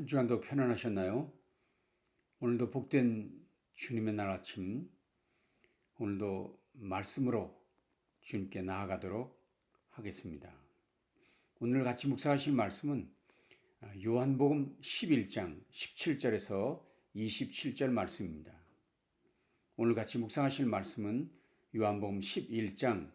한 주간도 편안하셨나요? 오늘도 복된 주님의 날 아침, 오늘도 말씀으로 주님께 나아가도록 하겠습니다. 오늘 같이 묵상하실 말씀은 요한복음 11장 17절에서 27절 말씀입니다. 오늘 같이 묵상하실 말씀은 요한복음 11장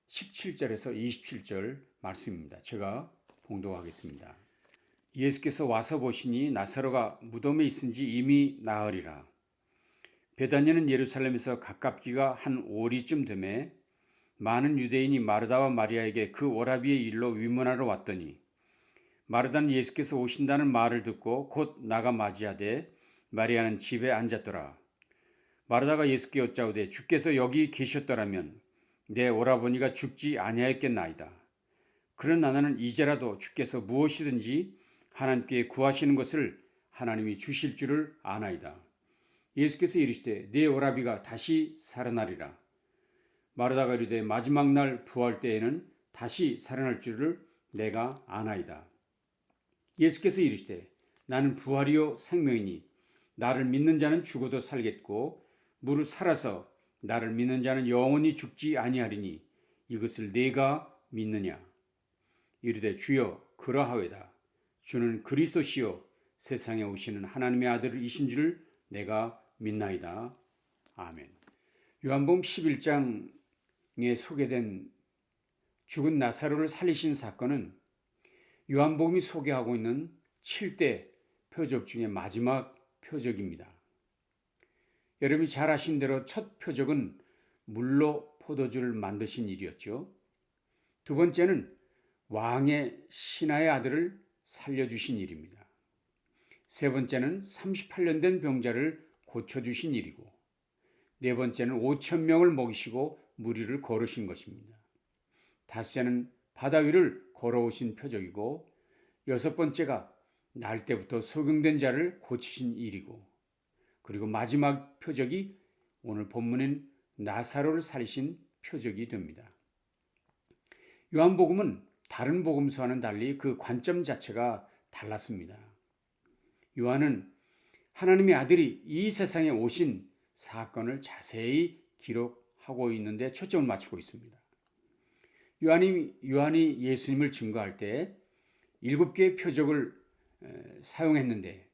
17절에서 27절 말씀입니다. 제가 봉독하겠습니다. 예수께서 와서 보시니 나사로가 무덤에 있은지 이미 나으리라. 베다냐는 예루살렘에서 가깝기가 한 5리쯤 되매 많은 유대인이 마르다와 마리아에게 그 오라비의 일로 위문하러 왔더니 마르다는 예수께서 오신다는 말을 듣고 곧 나가 맞이하되 마리아는 집에 앉았더라. 마르다가 예수께 여짜오되 주께서 여기 계셨더라면 내 오라버니가 죽지 아니하였겠나이다. 그러나 나는 이제라도 주께서 무엇이든지 하나님께 구하시는 것을 하나님이 주실 줄을 아나이다. 예수께서 이르시되 네 오라비가 다시 살아나리라. 마르다가 이르되 마지막 날 부활 때에는 다시 살아날 줄을 내가 아나이다. 예수께서 이르시되 나는 부활이요 생명이니 나를 믿는 자는 죽어도 살겠고 무릇 살아서 나를 믿는 자는 영원히 죽지 아니하리니 이것을 네가 믿느냐. 이르되 주여 그러하외다. 주는 그리스도시요 세상에 오시는 하나님의 아들이신 줄 내가 믿나이다. 아멘. 요한복음 11장에 소개된 죽은 나사로를 살리신 사건은 요한복음이 소개하고 있는 7대 표적 중에 마지막 표적입니다. 여러분이 잘 아신 대로 첫 표적은 물로 포도주를 만드신 일이었죠. 두 번째는 왕의 신하의 아들을 살려주신 일입니다. 세 번째는 38년 된 병자를 고쳐주신 일이고 네 번째는 5천 명을 먹이시고 무리를 걸으신 것입니다. 다섯째는 바다 위를 걸어오신 표적이고 여섯 번째가 날 때부터 소경된 자를 고치신 일이고 그리고 마지막 표적이 오늘 본문인 나사로를 살리신 표적이 됩니다. 요한복음은 다른 복음서와는 달리 그 관점 자체가 달랐습니다. 요한은 하나님의 아들이 이 세상에 오신 사건을 자세히 기록하고 있는데 초점을 맞추고 있습니다. 요한이 예수님을 증거할 때 7개의 표적을 사용했는데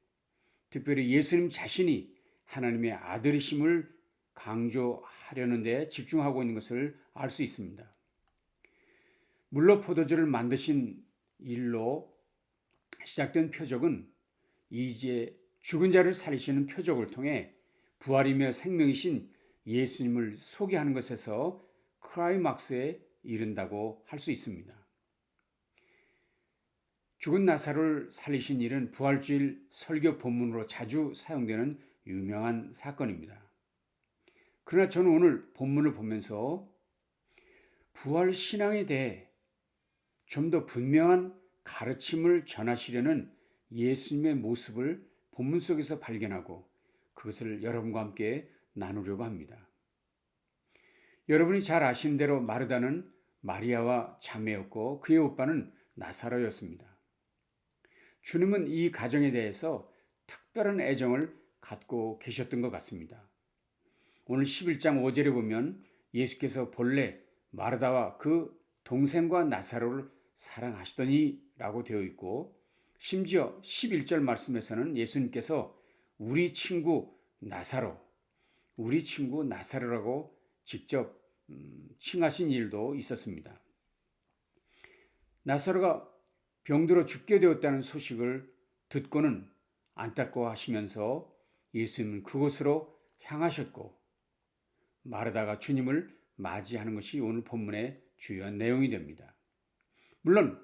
특별히 예수님 자신이 하나님의 아들이심을 강조하려는 데 집중하고 있는 것을 알 수 있습니다. 물로 포도주를 만드신 일로 시작된 표적은 이제 죽은 자를 살리시는 표적을 통해 부활이며 생명이신 예수님을 소개하는 것에서 클라이막스에 이른다고 할 수 있습니다. 죽은 나사로를 살리신 일은 부활주일 설교 본문으로 자주 사용되는 유명한 사건입니다. 그러나 저는 오늘 본문을 보면서 부활 신앙에 대해 좀 더 분명한 가르침을 전하시려는 예수님의 모습을 본문 속에서 발견하고 그것을 여러분과 함께 나누려고 합니다. 여러분이 잘 아시는 대로 마르다는 마리아와 자매였고 그의 오빠는 나사로였습니다. 주님은 이 가정에 대해서 특별한 애정을 갖고 계셨던 것 같습니다. 오늘 11장 5절에 보면 예수께서 본래 마르다와 그 동생과 나사로를 사랑하시더니 라고 되어 있고 심지어 11절 말씀에서는 예수님께서 우리 친구 나사로라고 직접 칭하신 일도 있었습니다. 나사로가 병들어 죽게 되었다는 소식을 듣고는 안타까워하시면서 예수님은 그곳으로 향하셨고 마르다가 주님을 맞이하는 것이 오늘 본문의 주요한 내용이 됩니다. 물론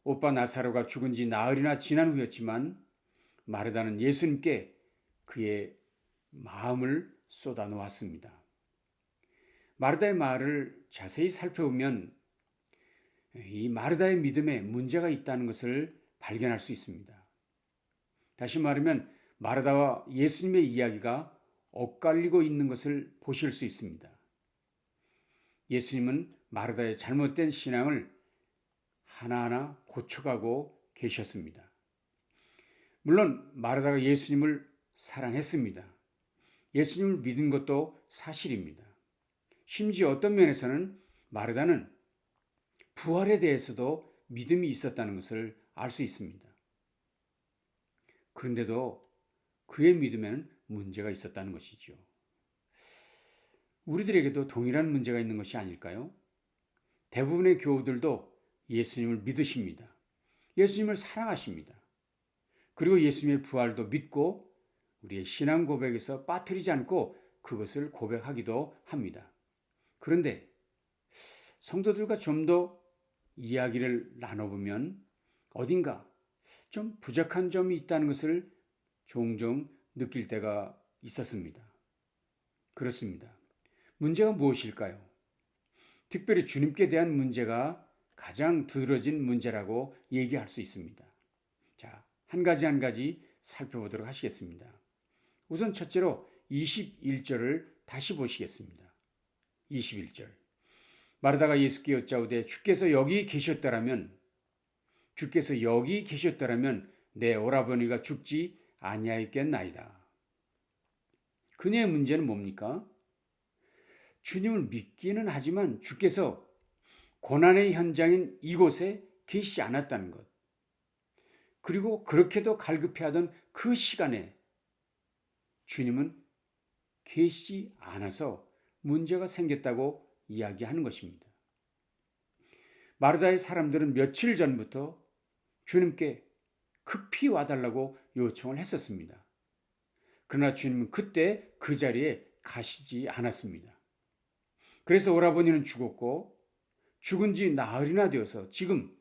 오빠 나사로가 죽은 지 나흘이나 지난 후였지만 마르다는 예수님께 그의 마음을 쏟아놓았습니다. 마르다의 말을 자세히 살펴보면 이 마르다의 믿음에 문제가 있다는 것을 발견할 수 있습니다. 다시 말하면 마르다와 예수님의 이야기가 엇갈리고 있는 것을 보실 수 있습니다. 예수님은 마르다의 잘못된 신앙을 하나하나 고쳐가고 계셨습니다. 물론 마르다가 예수님을 사랑했습니다. 예수님을 믿은 것도 사실입니다. 심지어 어떤 면에서는 마르다는 부활에 대해서도 믿음이 있었다는 것을 알 수 있습니다. 그런데도 그의 믿음에는 문제가 있었다는 것이죠. 우리들에게도 동일한 문제가 있는 것이 아닐까요? 대부분의 교우들도 예수님을 믿으십니다. 예수님을 사랑하십니다. 그리고 예수님의 부활도 믿고 우리의 신앙 고백에서 빠뜨리지 않고 그것을 고백하기도 합니다. 그런데 성도들과 좀 더 이야기를 나눠보면 어딘가 좀 부족한 점이 있다는 것을 종종 느낄 때가 있었습니다. 그렇습니다. 문제가 무엇일까요? 특별히 주님께 대한 문제가 가장 두드러진 문제라고 얘기할 수 있습니다. 자, 한 가지 살펴보도록 하시겠습니다. 우선 첫째로 21절을 다시 보시겠습니다. 21절. 마르다가 예수께 여짜오되 주께서 여기 계셨더라면 내 오라버니가 죽지 아니하였겠나이다. 그녀의 문제는 뭡니까? 주님을 믿기는 하지만 주께서 고난의 현장인 이곳에 계시지 않았다는 것. 그리고 그렇게도 갈급해하던 그 시간에 주님은 계시지 않아서 문제가 생겼다고 이야기하는 것입니다. 마르다의 사람들은 며칠 전부터 주님께 급히 와달라고 요청을 했었습니다. 그러나 주님은 그때 그 자리에 가시지 않았습니다. 그래서 오라버니는 죽었고 죽은 지 나흘이나 되어서 지금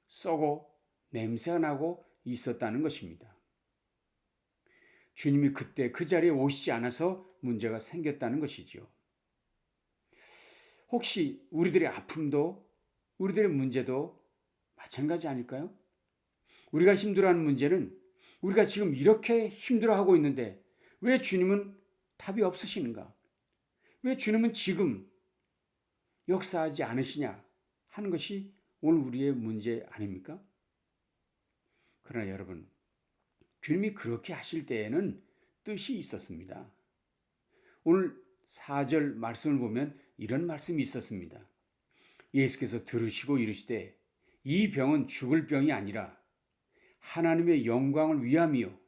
썩어 냄새가 나고 있었다는 것입니다. 주님이 그때 그 자리에 오시지 않아서 문제가 생겼다는 것이지요. 혹시 우리들의 아픔도 우리들의 문제도 마찬가지 아닐까요? 우리가 힘들어하는 문제는 우리가 지금 이렇게 힘들어하고 있는데 왜 주님은 답이 없으시는가? 왜 주님은 지금 역사하지 않으시냐 하는 것이 오늘 우리의 문제 아닙니까? 그러나 여러분, 주님이 그렇게 하실 때에는 뜻이 있었습니다. 오늘 4절 말씀을 보면 이런 말씀이 있었습니다. 예수께서 들으시고 이르시되 이 병은 죽을 병이 아니라 하나님의 영광을 위함이요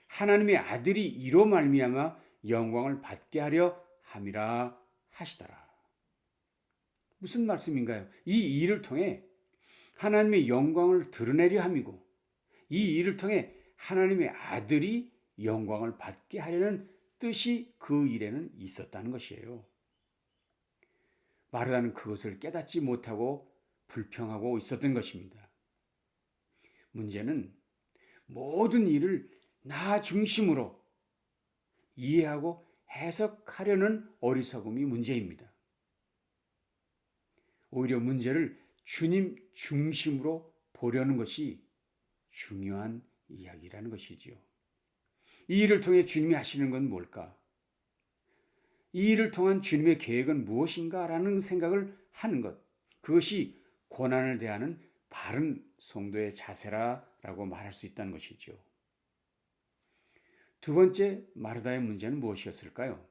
하나님의 아들이 이로 말미암아 영광을 받게 하려 함이라 하시더라. 무슨 말씀인가요? 이 일을 통해 하나님의 영광을 드러내려 함이고 이 일을 통해 하나님의 아들이 영광을 받게 하려는 뜻이 그 일에는 있었다는 것이에요. 마르다는 그것을 깨닫지 못하고 불평하고 있었던 것입니다. 문제는 모든 일을 나 중심으로 이해하고 해석하려는 어리석음이 문제입니다. 오히려 문제를 주님 중심으로 보려는 것이 중요한 이야기라는 것이지요. 이 일을 통해 주님이 하시는 건 뭘까? 이 일을 통한 주님의 계획은 무엇인가? 라는 생각을 하는 것. 그것이 고난을 대하는 바른 성도의 자세라고 말할 수 있다는 것이죠. 두 번째 마르다의 문제는 무엇이었을까요?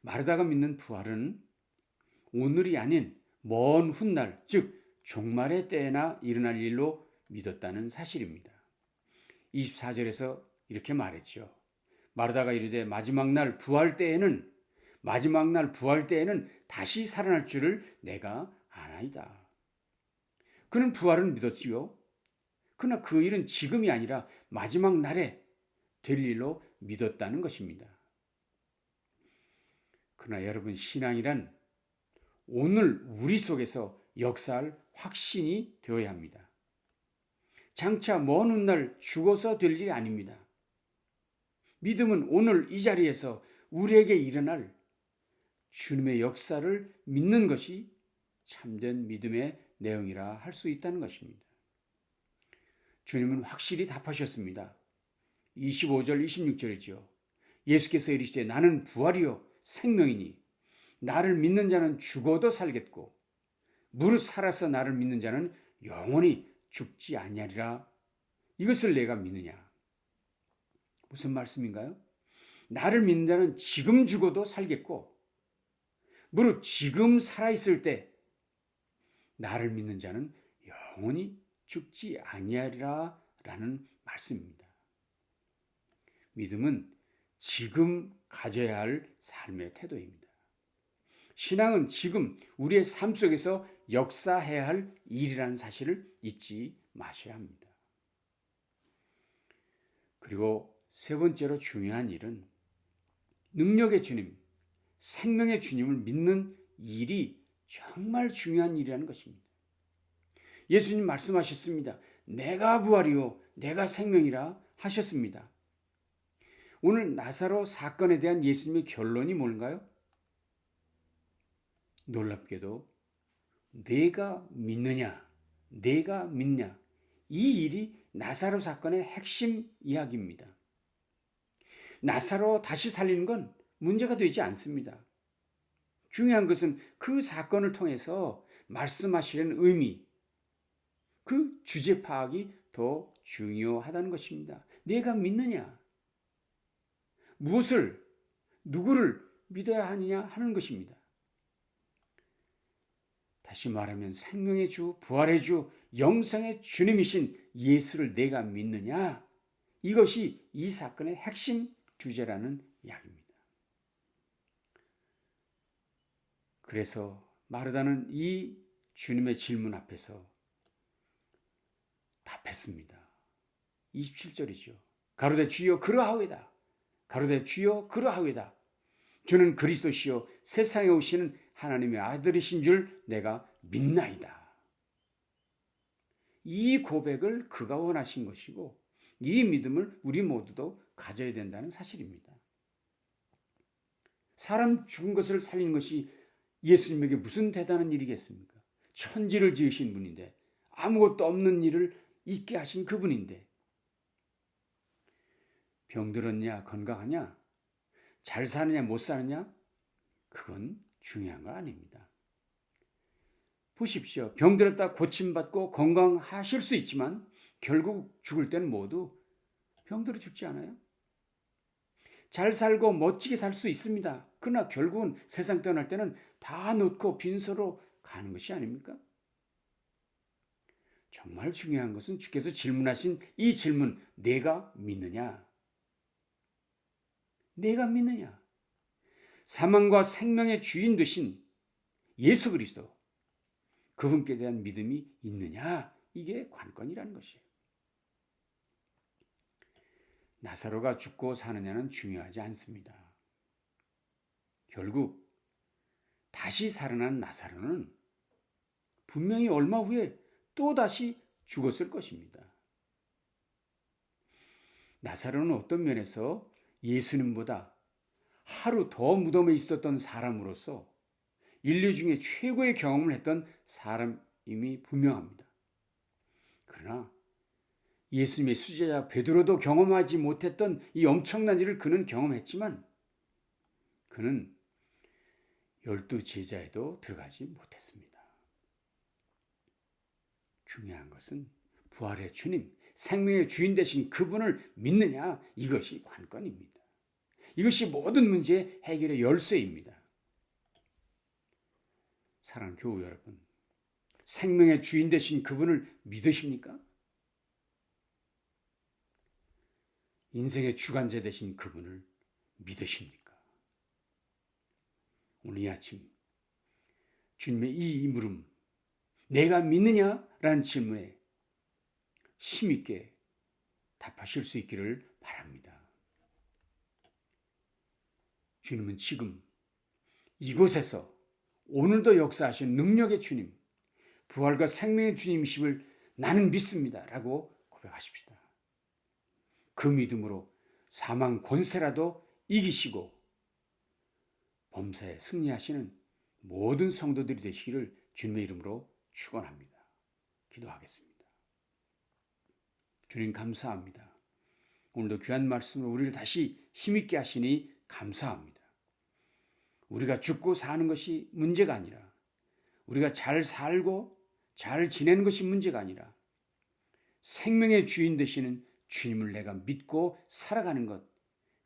마르다가 믿는 부활은 오늘이 아닌 먼 훗날, 즉 종말의 때에나 일어날 일로 믿었다는 사실입니다. 24절에서 이렇게 말했죠. 마르다가 이르되 마지막 날 부활 때에는 다시 살아날 줄을 내가 아나이다. 그는 부활은 믿었지요. 그러나 그 일은 지금이 아니라 마지막 날에 될 일로 믿었다는 것입니다. 그러나 여러분, 신앙이란 오늘 우리 속에서 역사할 확신이 되어야 합니다. 장차 먼 훗날 죽어서 될 일이 아닙니다. 믿음은 오늘 이 자리에서 우리에게 일어날 주님의 역사를 믿는 것이 참된 믿음의 내용이라 할 수 있다는 것입니다. 주님은 확실히 답하셨습니다. 25절 26절이죠. 예수께서 이르시되 나는 부활이요 생명이니 나를 믿는 자는 죽어도 살겠고 무릇 살아서 나를 믿는 자는 영원히 죽지 아니하리라 이것을 내가 믿느냐? 무슨 말씀인가요? 나를 믿는 자는 지금 죽어도 살겠고 무릇 지금 살아있을 때 나를 믿는 자는 영원히 죽지 아니하리라 라는 말씀입니다. 믿음은 지금 가져야 할 삶의 태도입니다. 신앙은 지금 우리의 삶 속에서 역사해야 할 일이라는 사실을 잊지 마셔야 합니다. 그리고 세 번째로 중요한 일은 능력의 주님, 생명의 주님을 믿는 일이 정말 중요한 일이라는 것입니다. 예수님 말씀하셨습니다. 내가 부활이요 내가 생명이라 하셨습니다. 오늘 나사로 사건에 대한 예수님의 결론이 뭔가요? 놀랍게도 내가 믿느냐, 내가 믿냐, 이 일이 나사로 사건의 핵심 이야기입니다. 나사로 다시 살리는 건 문제가 되지 않습니다. 중요한 것은 그 사건을 통해서 말씀하시는 의미, 그 주제 파악이 더 중요하다는 것입니다. 내가 믿느냐, 무엇을, 누구를 믿어야 하느냐 하는 것입니다. 다시 말하면 생명의 주, 부활의 주, 영생의 주님이신 예수를 내가 믿느냐? 이것이 이 사건의 핵심 주제라는 이야기입니다. 그래서 마르다는 이 주님의 질문 앞에서 답했습니다. 27절이죠. 가로되 주여 그러하오이다. 가로되 주여 그러하오이다. 주는 그리스도시요 세상에 오시는 하나님의 아들이신 줄 내가 믿나이다. 이 고백을 그가 원하신 것이고 이 믿음을 우리 모두도 가져야 된다는 사실입니다. 사람 죽은 것을 살리는 것이 예수님에게 무슨 대단한 일이겠습니까? 천지를 지으신 분인데 아무것도 없는 일을 있게 하신 그분인데 병들었냐 건강하냐 잘 사느냐 못 사느냐 그건 중요한 건 아닙니다. 보십시오. 병들었다 고침받고 건강하실 수 있지만 결국 죽을 때는 모두 병들어 죽지 않아요? 잘 살고 멋지게 살 수 있습니다. 그러나 결국은 세상 떠날 때는 다 놓고 빈소로 가는 것이 아닙니까? 정말 중요한 것은 주께서 질문하신 이 질문, 내가 믿느냐? 내가 믿느냐? 사망과 생명의 주인 되신 예수 그리스도, 그분께 대한 믿음이 있느냐? 이게 관건이라는 것이에요. 나사로가 죽고 사느냐는 중요하지 않습니다. 결국 다시 살아난 나사로는 분명히 얼마 후에 또 다시 죽었을 것입니다. 나사로는 어떤 면에서 예수님보다 하루 더 무덤에 있었던 사람으로서 인류 중에 최고의 경험을 했던 사람임이 분명합니다. 그러나 예수님의 수제자 베드로도 경험하지 못했던 이 엄청난 일을 그는 경험했지만 그는 12제자에도 들어가지 못했습니다. 중요한 것은 부활의 주님, 생명의 주인 되신 그분을 믿느냐, 이것이 관건입니다. 이것이 모든 문제의 해결의 열쇠입니다. 사랑하는 교우 여러분, 생명의 주인 되신 그분을 믿으십니까? 인생의 주관자 되신 그분을 믿으십니까? 오늘 이 아침 주님의 이 물음, 내가 믿느냐라는 질문에 힘있게 답하실 수 있기를 바랍니다. 주님은 지금 이곳에서 오늘도 역사하신 능력의 주님, 부활과 생명의 주님이심을 나는 믿습니다 라고 고백하십시다. 그 믿음으로 사망 권세라도 이기시고 범사에 승리하시는 모든 성도들이 되시기를 주님의 이름으로 축원합니다. 기도하겠습니다. 주님 감사합니다. 오늘도 귀한 말씀으로 우리를 다시 힘있게 하시니 감사합니다. 우리가 죽고 사는 것이 문제가 아니라 우리가 잘 살고 잘 지내는 것이 문제가 아니라 생명의 주인 되시는 주님을 내가 믿고 살아가는 것,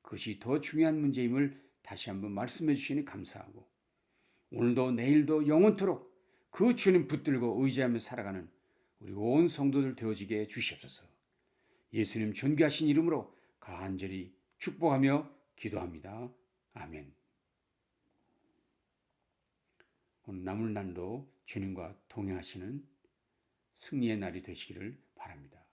그것이 더 중요한 문제임을 다시 한번 말씀해 주시니 감사하고, 오늘도 내일도 영원토록 그 주님 붙들고 의지하며 살아가는 우리 온 성도들 되어지게 해 주시옵소서. 예수님 존귀하신 이름으로 간절히 축복하며 기도합니다. 아멘. 오늘 남은 날도 주님과 동행하시는 승리의 날이 되시기를 바랍니다.